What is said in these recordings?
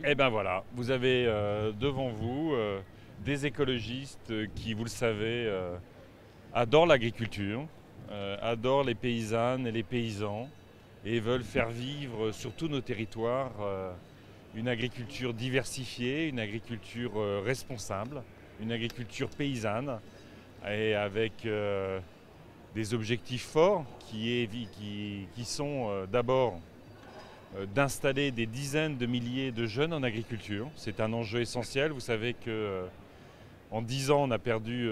Et ben voilà, vous avez devant vous des écologistes qui, vous le savez, adorent l'agriculture, adorent les paysannes et les paysans et veulent faire vivre sur tous nos territoires une agriculture diversifiée, une agriculture responsable, une agriculture paysanne et avec des objectifs forts qui sont d'abord d'installer des dizaines de milliers de jeunes en agriculture. C'est un enjeu essentiel. Vous savez qu'en 10 ans, on a perdu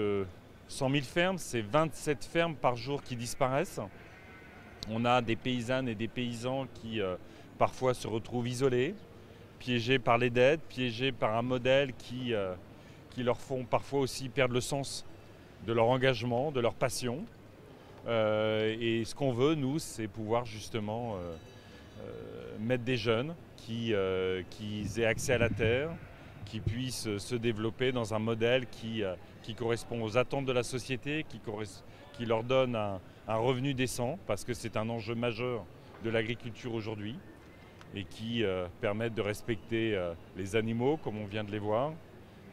100 000 fermes. C'est 27 fermes par jour qui disparaissent. On a des paysannes et des paysans qui parfois se retrouvent isolés, piégés par les dettes, piégés par un modèle qui leur font parfois aussi perdre le sens de leur engagement, de leur passion. Et ce qu'on veut, nous, c'est pouvoir justement mettre des jeunes qui aient accès à la terre, qui puissent se développer dans un modèle qui correspond aux attentes de la société, qui leur donne un revenu décent, parce que c'est un enjeu majeur de l'agriculture aujourd'hui, et qui permettent de respecter les animaux, comme on vient de les voir,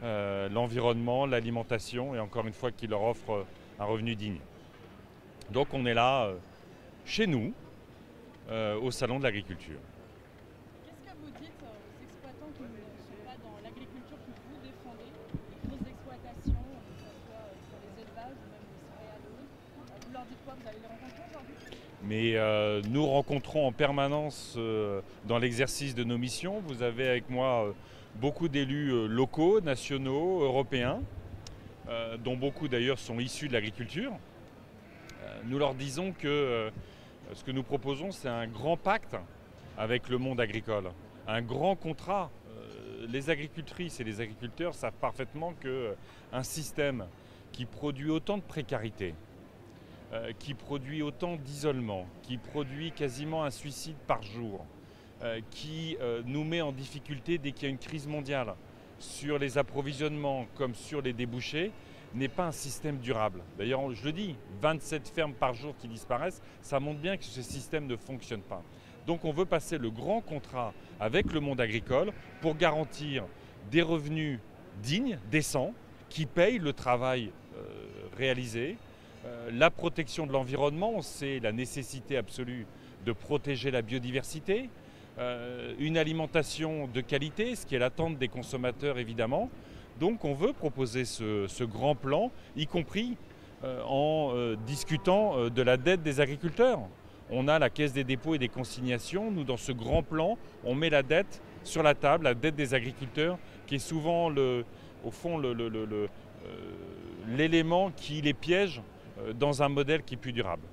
l'environnement, l'alimentation, et encore une fois, qui leur offre un revenu digne. Donc on est là, chez nous, au Salon de l'Agriculture. Qu'est-ce que vous dites aux exploitants qui ne sont pas dans l'agriculture que vous défendez, les grosses exploitations, que ce soit sur les élevages ou même les céréales? Vous leur dites quoi? Vous allez les rencontrer aujourd'hui? Mais nous rencontrons en permanence dans l'exercice de nos missions. Vous avez avec moi beaucoup d'élus locaux, nationaux, européens, dont beaucoup d'ailleurs sont issus de l'agriculture. Nous leur disons que ce que nous proposons, c'est un grand pacte avec le monde agricole, un grand contrat. Les agricultrices et les agriculteurs savent parfaitement qu'un système qui produit autant de précarité, qui produit autant d'isolement, qui produit quasiment un suicide par jour, qui nous met en difficulté dès qu'il y a une crise mondiale sur les approvisionnements comme sur les débouchés, n'est pas un système durable. D'ailleurs, je le dis, 27 fermes par jour qui disparaissent, ça montre bien que ce système ne fonctionne pas. Donc on veut passer le grand contrat avec le monde agricole pour garantir des revenus dignes, décents, qui payent le travail réalisé, la protection de l'environnement. On sait la nécessité absolue de protéger la biodiversité, une alimentation de qualité, ce qui est l'attente des consommateurs évidemment. Donc on veut proposer ce grand plan, y compris en discutant de la dette des agriculteurs. On a la Caisse des dépôts et des consignations. Nous, dans ce grand plan, on met la dette sur la table, la dette des agriculteurs, qui est souvent, au fond, l'élément qui les piège dans un modèle qui est plus durable.